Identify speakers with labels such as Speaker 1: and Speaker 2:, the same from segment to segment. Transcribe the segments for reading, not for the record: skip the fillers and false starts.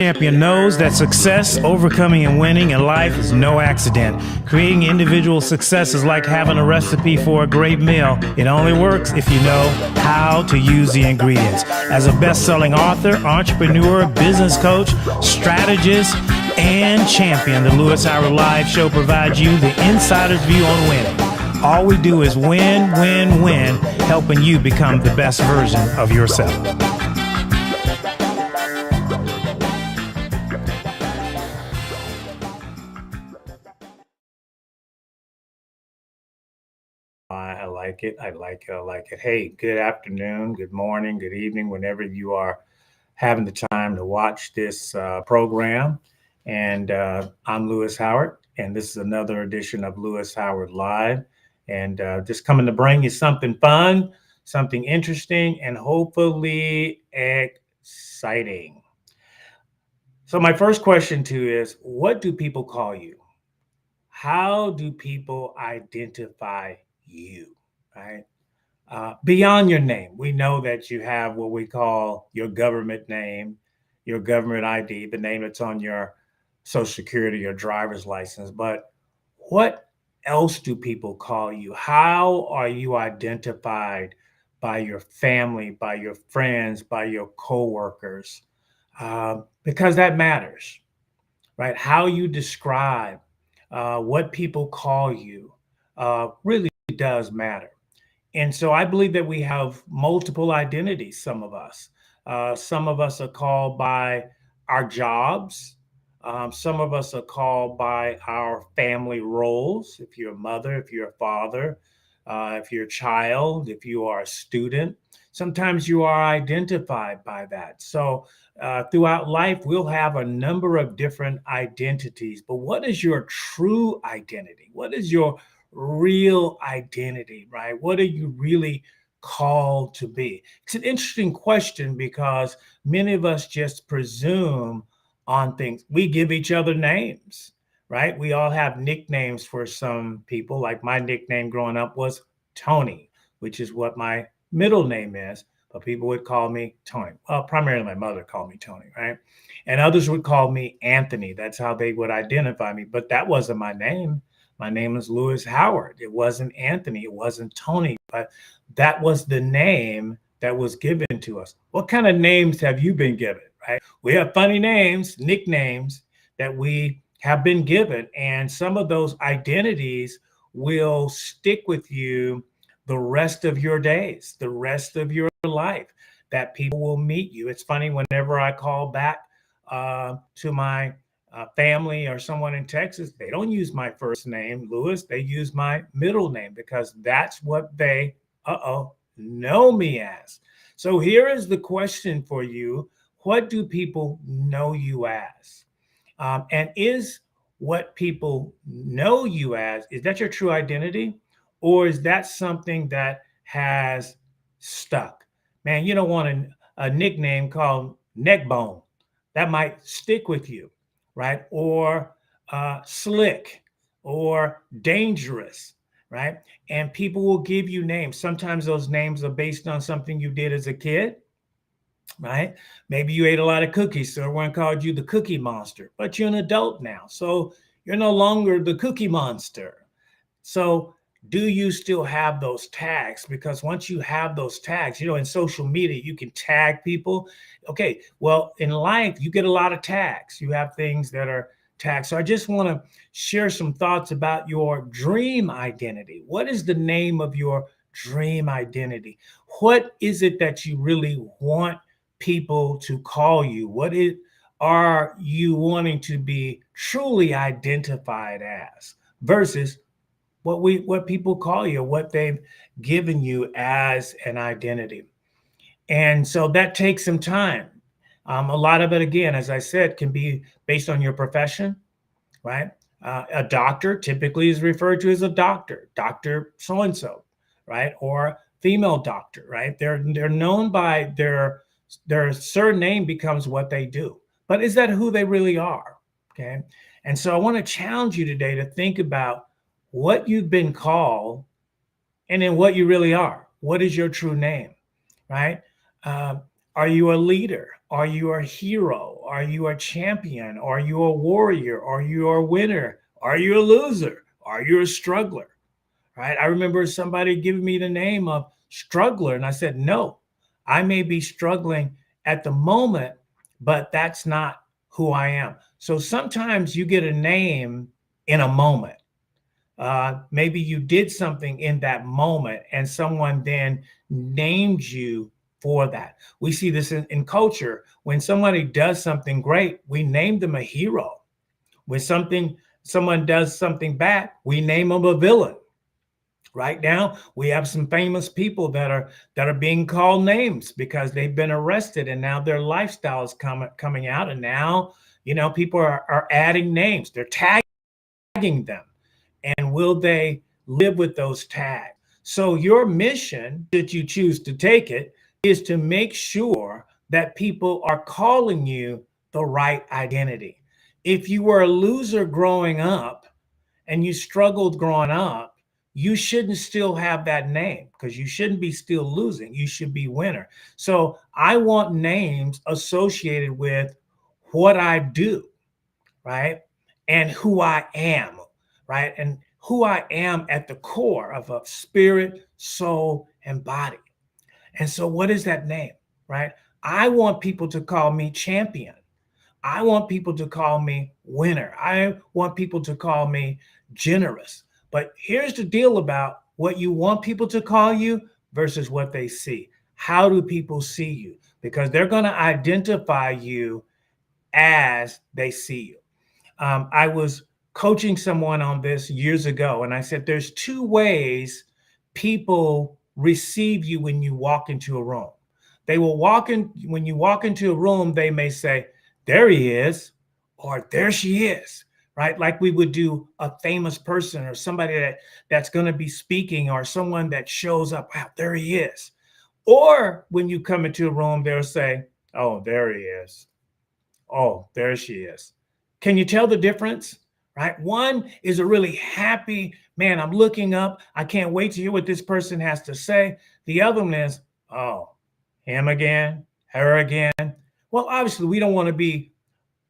Speaker 1: Champion knows that success, overcoming, and winning in life is no accident. Creating individual success is like having a recipe for a great meal. It only works if you know how to use the ingredients. As a best-selling author, entrepreneur, business coach, strategist, and champion, the Lewis Howard Live Show provides you the insider's view on winning. All we do is win, win, win, helping you become the best version of yourself. I like it. I like it. I like it. Hey, good afternoon, good morning, good evening, whenever you are having the time to watch this program. And I'm Lewis Howard, and this is another edition of Lewis Howard Live. And just coming to bring you something fun, something interesting, and hopefully exciting. So, my first question to you is, what do people call you? How do people identify you, right? Beyond your name, we know that you have what we call your government name, your government ID, the name that's on your social security, your driver's license. But what else do people call you? How are you identified by your family, by your friends, by your coworkers? Because that matters, right? How you describe what people call you really does matter. And so I believe that we have multiple identities, some of us. Some of us are called by our jobs. Some of us are called by our family roles. If you're a mother, if you're a father, if you're a child, if you are a student, sometimes you are identified by that. So throughout life, we'll have a number of different identities. But what is your true identity? What is your real identity, right? What are you really called to be? It's an interesting question because many of us just presume on things. We give each other names, right? We all have nicknames for some people. Like my nickname growing up was Tony, which is what my middle name is, but people would call me Tony. Well, primarily my mother called me Tony, right? And others would call me Anthony. That's how they would identify me, but that wasn't my name. My name is Lewis Howard. It wasn't Anthony. It wasn't Tony, but that was the name that was given to us. What kind of names have you been given, right? We have funny names, nicknames that we have been given, and some of those identities will stick with you the rest of your days, the rest of your life, that people will meet you. It's funny, whenever I call back to my family or someone in Texas, they don't use my first name, Lewis. They use my middle name because that's what they, know me as. So here is the question for you. What do people know you as? And is what people know you as, is that your true identity? Or is that something that has stuck? Man, you don't want a nickname called Neckbone. That might stick with you, right? Or Slick or Dangerous, right? And people will give you names. Sometimes those names are based on something you did as a kid, right? Maybe you ate a lot of cookies, so everyone called you the Cookie Monster, but you're an adult now. So you're no longer the Cookie Monster. So do you still have those tags? Because once you have those tags, in social media, you can tag people. Okay, well, in life, you get a lot of tags. You have things that are tagged. So I just want to share some thoughts about your dream identity. What is the name of your dream identity? What is it that you really want people to call you? Are you wanting to be truly identified as versus what people call you, what they've given you as an identity? And so that takes some time. A lot of it, again, as I said, can be based on your profession, right? A doctor typically is referred to as a doctor so and so, right? Or female doctor, right? They're known by their surname becomes what they do. But is that who they really are? Okay. And so I want to challenge you today to think about what you've been called and then what you really are. What is your true name, right? Are you a leader? Are you a hero? Are you a champion? Are you a warrior? Are you a winner? Are you a loser? Are you a struggler? Right? I remember somebody giving me the name of struggler, and I said, no, I may be struggling at the moment, but that's not who I am. So sometimes you get a name in a moment. Maybe you did something in that moment and someone then named you for that. We see this in culture. When somebody does something great, we name them a hero. When someone does something bad, we name them a villain. Right now, we have some famous people that are being called names because they've been arrested, and now their lifestyle is coming out, and now people are adding names. They're tagging them, and will they live with those tags? So your mission, should you choose to take it, is to make sure that people are calling you the right identity. If you were a loser growing up and you struggled growing up, you shouldn't still have that name, because you shouldn't be still losing. You should be winner. So I want names associated with what I do, right? And who I am, right? And who I am at the core of a spirit, soul, and body. And so, what is that name, right? I want people to call me champion. I want people to call me winner. I want people to call me generous. But here's the deal about what you want people to call you versus what they see. How do people see you? Because they're going to identify you as they see you. I was coaching someone on this years ago, and I said, there's two ways people receive you when you walk into a room. They will walk in, when you walk into a room, they may say, there he is, or there she is, right? Like we would do a famous person or somebody that's going to be speaking, or someone that shows up, wow, there he is. Or when you come into a room, they'll say, oh, there he is. Oh, there she is. Can you tell the difference? Right? One is a really happy, man, I'm looking up. I can't wait to hear what this person has to say. The other one is, oh, him again, her again. Well, obviously, we don't want to be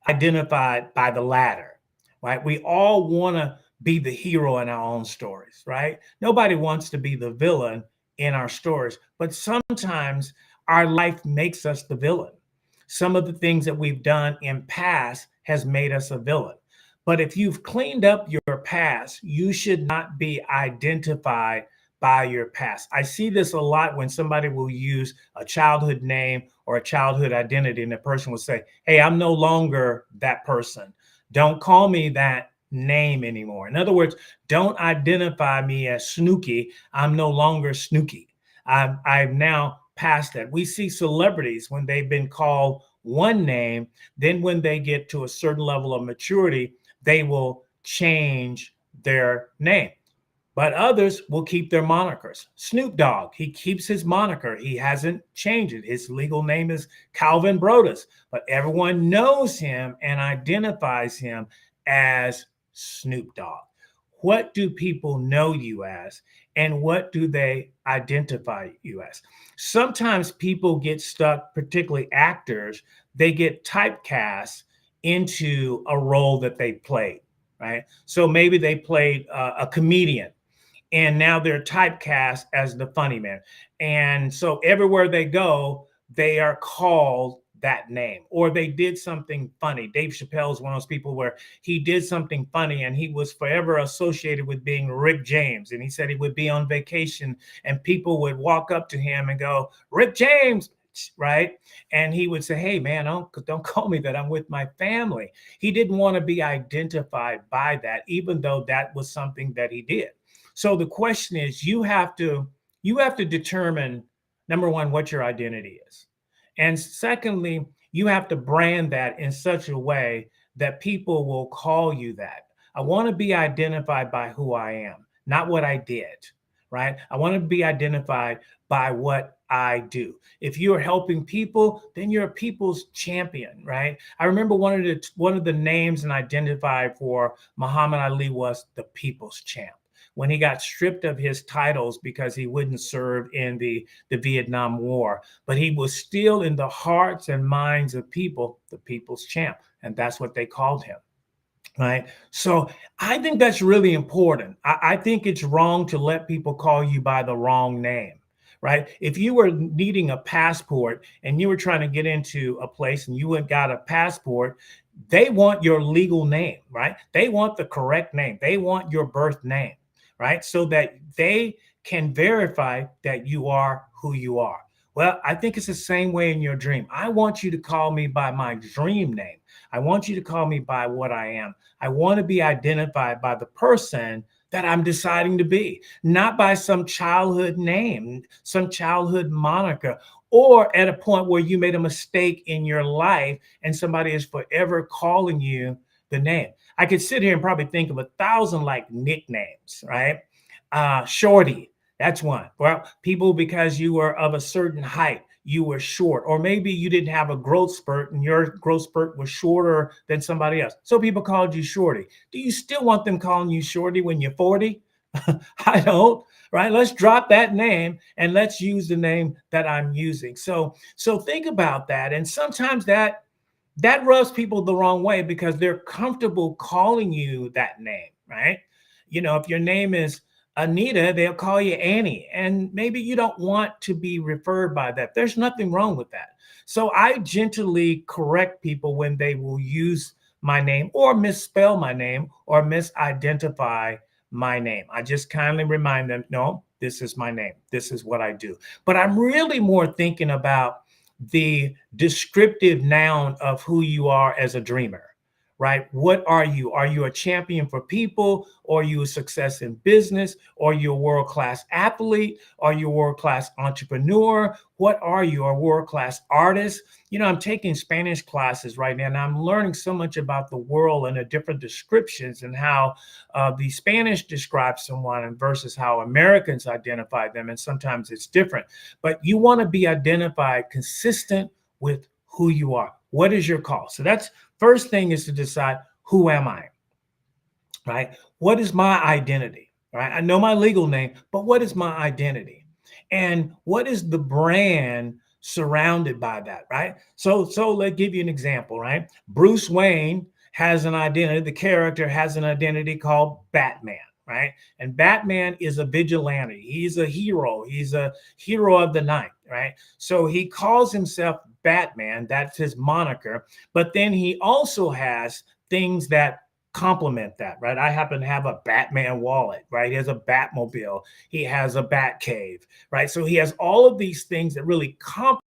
Speaker 1: identified by the latter, right? We all want to be the hero in our own stories, right? Nobody wants to be the villain in our stories, but sometimes our life makes us the villain. Some of the things that we've done in past has made us a villain. But if you've cleaned up your past, you should not be identified by your past. I see this a lot when somebody will use a childhood name or a childhood identity, and the person will say, hey, I'm no longer that person. Don't call me that name anymore. In other words, don't identify me as Snooky. I'm no longer Snooky. I've now passed that. We see celebrities when they've been called one name, then when they get to a certain level of maturity, they will change their name. But others will keep their monikers. Snoop Dogg, he keeps his moniker. He hasn't changed it. His legal name is Calvin Brodus, but everyone knows him and identifies him as Snoop Dogg. What do people know you as, and what do they identify you as? Sometimes people get stuck, particularly actors, they get typecast into a role that they played, right? So maybe they played a comedian, and now they're typecast as the funny man. And so everywhere they go, they are called that name, or they did something funny. Dave Chappelle is one of those people where he did something funny and he was forever associated with being Rick James. And he said he would be on vacation and people would walk up to him and go, Rick James, right? And he would say, hey, man, don't call me that. I'm with my family. He didn't want to be identified by that, even though that was something that he did. So the question is, you have to determine, number one, what your identity is. And secondly, you have to brand that in such a way that people will call you that. I want to be identified by who I am, not what I did, right? I want to be identified by what I do. If you're helping people, then you're a people's champion, right? I remember one of the names and identified for Muhammad Ali was the people's champ. when he got stripped of his titles because he wouldn't serve in the Vietnam War. But he was still in the hearts and minds of people, the people's champ. And that's what they called him. Right. So I think that's really important. I think it's wrong to let people call you by the wrong name. Right. If you were needing a passport and you were trying to get into a place and you went got a passport, they want your legal name, right? They want the correct name. They want your birth name, right? So that they can verify that you are who you are. Well, I think it's the same way in your dream. I want you to call me by my dream name. I want you to call me by what I am. I want to be identified by the person that I'm deciding to be, not by some childhood name, some childhood moniker, or at a point where you made a mistake in your life and somebody is forever calling you the name. I could sit here and probably think of 1,000 like nicknames, right? Shorty, that's one. Well, people, because you were of a certain height, you were short, or maybe you didn't have a growth spurt and your growth spurt was shorter than somebody else. So people called you Shorty. Do you still want them calling you Shorty when you're 40? I don't, right? Let's drop that name and let's use the name that I'm using. So think about that. And sometimes that rubs people the wrong way because they're comfortable calling you that name, right? You know, if your name is Anita, they'll call you Annie. And maybe you don't want to be referred by that. There's nothing wrong with that. So I gently correct people when they will use my name or misspell my name or misidentify my name. I just kindly remind them, no, this is my name. This is what I do. But I'm really more thinking about the descriptive noun of who you are as a dreamer, right? What are you? Are you a champion for people? Or are you a success in business? Or are you a world-class athlete? Are you a world-class entrepreneur? What are you? A world-class artist? You know, I'm taking Spanish classes right now, and I'm learning so much about the world and the different descriptions and how the Spanish describes someone and versus how Americans identify them. And sometimes it's different. But you want to be identified consistent with who you are. What is your call? So that's first thing is to decide, who am I, right? What is my identity, right? I know my legal name, but what is my identity? And what is the brand surrounded by that, right? So let's give you an example, right? Bruce Wayne has an identity. The character has an identity called Batman, right? And Batman is a vigilante. He's a hero. He's a hero of the night, right? So he calls himself Batman. That's his moniker. But then he also has things that complement that, right? I happen to have a Batman wallet, right? He has a Batmobile. He has a Bat cave, right? So he has all of these things that really complement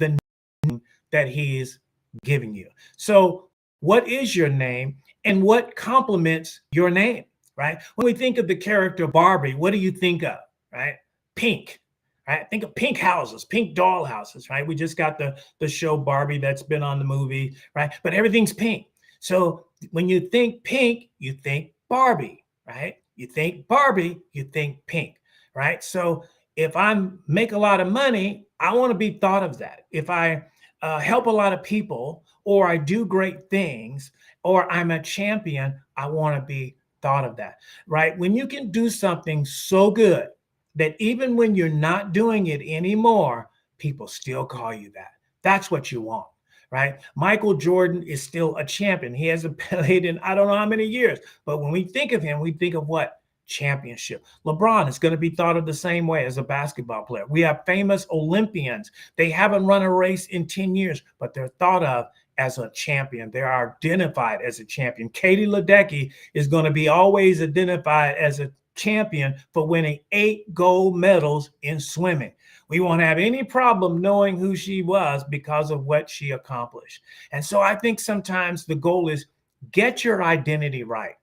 Speaker 1: the name that he's giving you. So what is your name and what complements your name, right? When we think of the character Barbie, what do you think of, right? Pink, right? Think of pink houses, pink doll houses, right? We just got the show Barbie that's been on the movie, right? But everything's pink. So when you think pink, you think Barbie, right? You think Barbie, you think pink, right? So if I make a lot of money, I want to be thought of that. If I help a lot of people, or I do great things, or I'm a champion, I want to be thought of that, right? When you can do something so good that even when you're not doing it anymore, people still call you that. That's what you want, right? Michael Jordan is still a champion. He hasn't played in I don't know how many years, but when we think of him, we think of what? Championship. LeBron is going to be thought of the same way as a basketball player. We have famous Olympians. They haven't run a race in 10 years, but they're thought of as a champion. They are identified as a champion. Katie Ledecky is going to be always identified as a champion for winning 8 gold medals in swimming. We won't have any problem knowing who she was because of what she accomplished. And so I think sometimes the goal is get your identity right.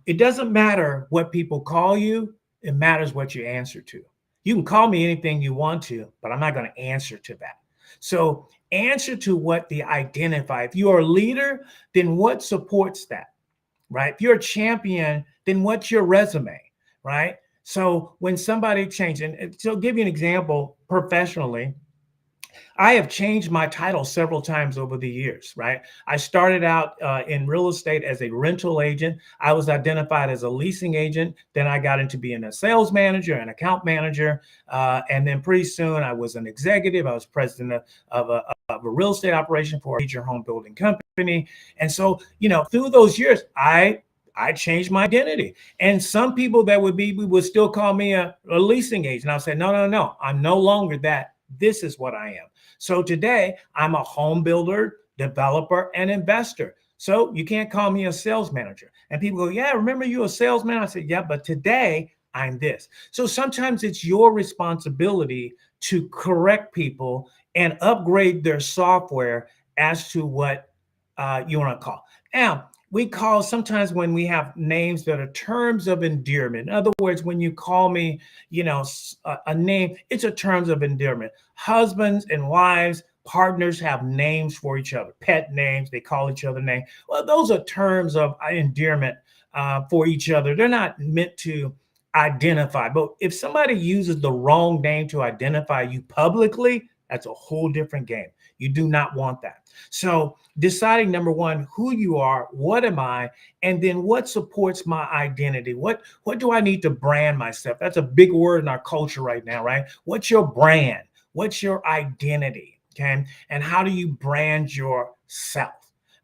Speaker 1: It doesn't matter what people call you. It matters what you answer to. You can call me anything you want to, but I'm not going to answer to that. So answer to what they identify. If you are a leader, then what supports that, right? If you're a champion, then what's your resume, right? So when somebody changes, and so I'll give you an example professionally. I have changed my title several times over the years, right? I started out in real estate as a rental agent. I was identified as a leasing agent. Then I got into being a sales manager, an account manager. And then pretty soon I was an executive. I was president of a real estate operation for a major home building company. And so, through those years, I changed my identity. And some people that would still call me a leasing agent. I'll say, no, no, no, I'm no longer that. This is what I am. So today I'm a home builder, developer, and investor. So you can't call me a sales manager. And people go, yeah, remember you a salesman? I said, yeah, but today I'm this. So sometimes it's your responsibility to correct people and upgrade their software as to what you want to call. Now, we call sometimes when we have names that are terms of endearment. In other words, when you call me, a name, it's a terms of endearment. Husbands and wives, partners have names for each other, pet names, they call each other names. Well, those are terms of endearment for each other. They're not meant to identify. But if somebody uses the wrong name to identify you publicly, that's a whole different game. You do not want that. So deciding, number one, who you are, what am I, and then what supports my identity? What do I need to brand myself? That's a big word in our culture right now, right? What's your brand? What's your identity? Okay. And how do you brand yourself?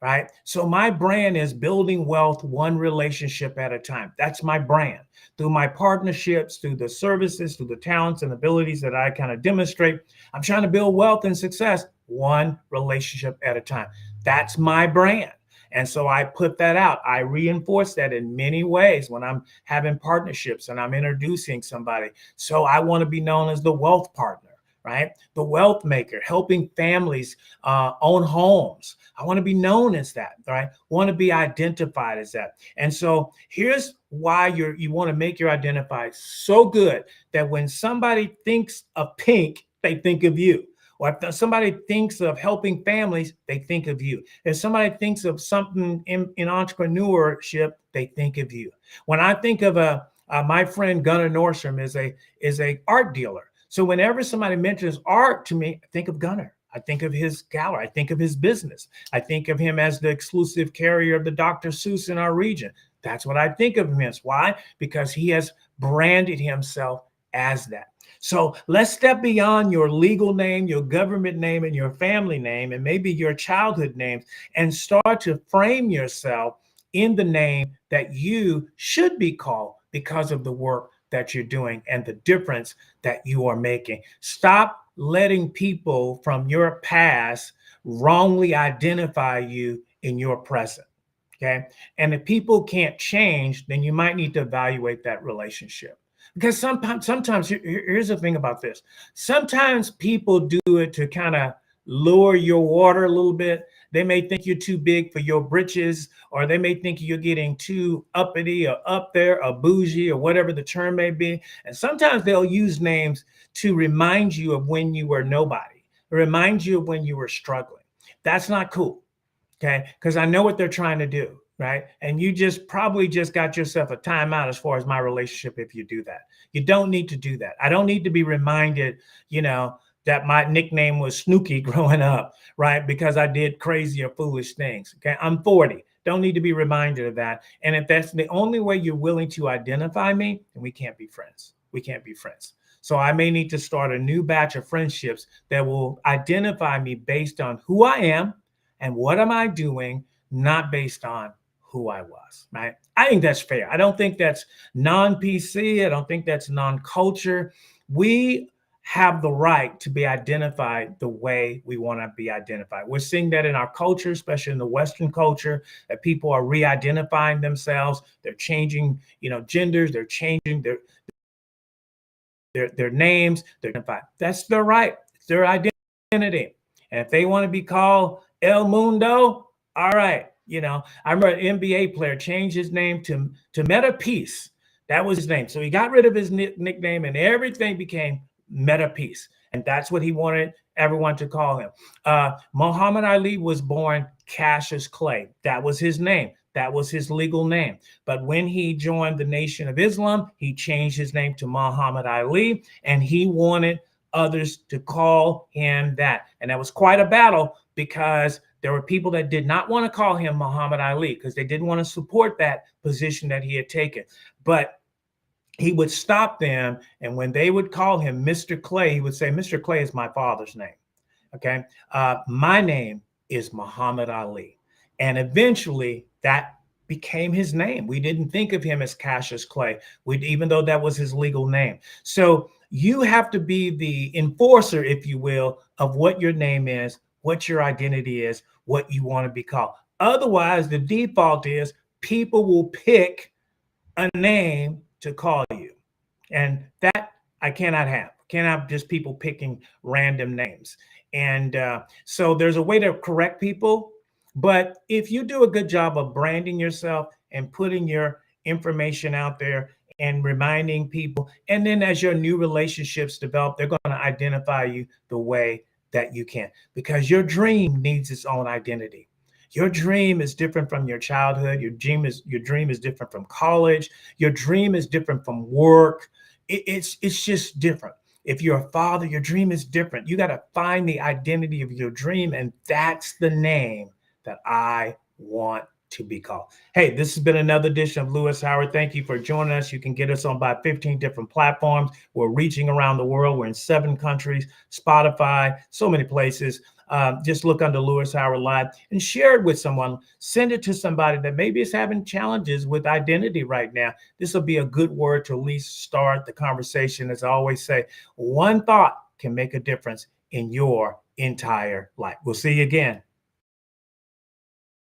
Speaker 1: Right. So my brand is building wealth one relationship at a time. That's my brand. Through my partnerships, through the services, through the talents and abilities that I kind of demonstrate, I'm trying to build wealth and success one relationship at a time. That's my brand. And so I put that out. I reinforce that in many ways when I'm having partnerships and I'm introducing somebody. So I want to be known as the wealth partner, right? The wealth maker, helping families own homes. I want to be known as that, right? Want to be identified as that. And so here's why you want to make your identify so good that when somebody thinks of pink, they think of you. Or if somebody thinks of helping families, they think of you. If somebody thinks of something in entrepreneurship, they think of you. When I think of my friend Gunnar Nordstrom is a art dealer. So whenever somebody mentions art to me, I think of Gunnar. I think of his gallery. I think of his business. I think of him as the exclusive carrier of the Dr. Seuss in our region. That's what I think of him as. Why? Because he has branded himself as that. So let's step beyond your legal name, your government name, and your family name, and maybe your childhood names, and start to frame yourself in the name that you should be called because of the work that you're doing and the difference that you are making. Stop letting people from your past wrongly identify you in your present. Okay. And if people can't change, then you might need to evaluate that relationship. Because sometimes here's the thing about this. Sometimes people do it to kind of lure your water a little bit. They may think you're too big for your britches, or they may think you're getting too uppity or up there or bougie or whatever the term may be. And sometimes they'll use names to remind you of when you were nobody, remind you of when you were struggling. That's not cool. Okay. Because I know what they're trying to do. Right. And you probably got yourself a timeout as far as my relationship if you do that. You don't need to do that. I don't need to be reminded, that my nickname was Snooky growing up, right? Because I did crazy or foolish things. Okay. I'm 40. Don't need to be reminded of that. And if that's the only way you're willing to identify me, then we can't be friends. We can't be friends. So I may need to start a new batch of friendships that will identify me based on who I am and what am I doing, not based on who I was, right? I think that's fair. I don't think that's non-PC. I don't think that's non-culture. We have the right to be identified the way we want to be identified. We're seeing that in our culture, especially in the Western culture, that people are re-identifying themselves. They're changing, genders. They're changing their names. They're identified. That's their right. It's their identity. And if they want to be called El Mundo, all right. I remember an NBA player changed his name to Meta Peace. That was his name. So he got rid of his nickname and everything became Meta Peace. And that's what he wanted everyone to call him. Muhammad Ali was born Cassius Clay. That was his name. That was his legal name. But when he joined the Nation of Islam, he changed his name to Muhammad Ali, and he wanted others to call him that. And that was quite a battle because there were people that did not want to call him Muhammad Ali because they didn't want to support that position that he had taken. But he would stop them. And when they would call him Mr. Clay, he would say, Mr. Clay is my father's name. Okay. My name is Muhammad Ali. And eventually that became his name. We didn't think of him as Cassius Clay, even though that was his legal name. So you have to be the enforcer, if you will, of what your name is, what your identity is, what you want to be called. Otherwise, the default is people will pick a name to call you. And that I cannot have. Cannot have just people picking random names. And so there's a way to correct people. But if you do a good job of branding yourself and putting your information out there and reminding people, and then as your new relationships develop, they're going to identify you the way that you can, because your dream needs its own identity. Your dream is different from your childhood. Your dream is different from college. Your dream is different from work. It's just different. If you're a father, your dream is different. You got to find the identity of your dream, and that's the name that I want to be called. Hey, this has been another edition of Louis Howard. Thank you for joining us. You can get us on about 15 different platforms. We're reaching around the world. We're in 7 countries, Spotify, so many places. Just look under Louis Howard Live and share it with someone. Send it to somebody that maybe is having challenges with identity right now. This will be a good word to at least start the conversation. As I always say, one thought can make a difference in your entire life. We'll see you again.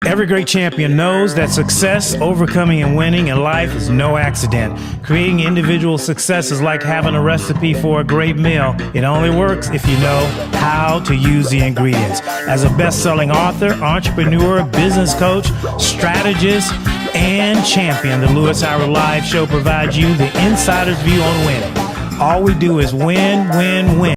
Speaker 2: Every great champion knows that success, overcoming, and winning in life is no accident. Creating individual success is like having a recipe for a great meal. It only works if you know how to use the ingredients. As a best-selling author, entrepreneur, business coach, strategist, and champion, the Louis Howard Live Show provides you the insider's view on winning. All we do is win, win, win.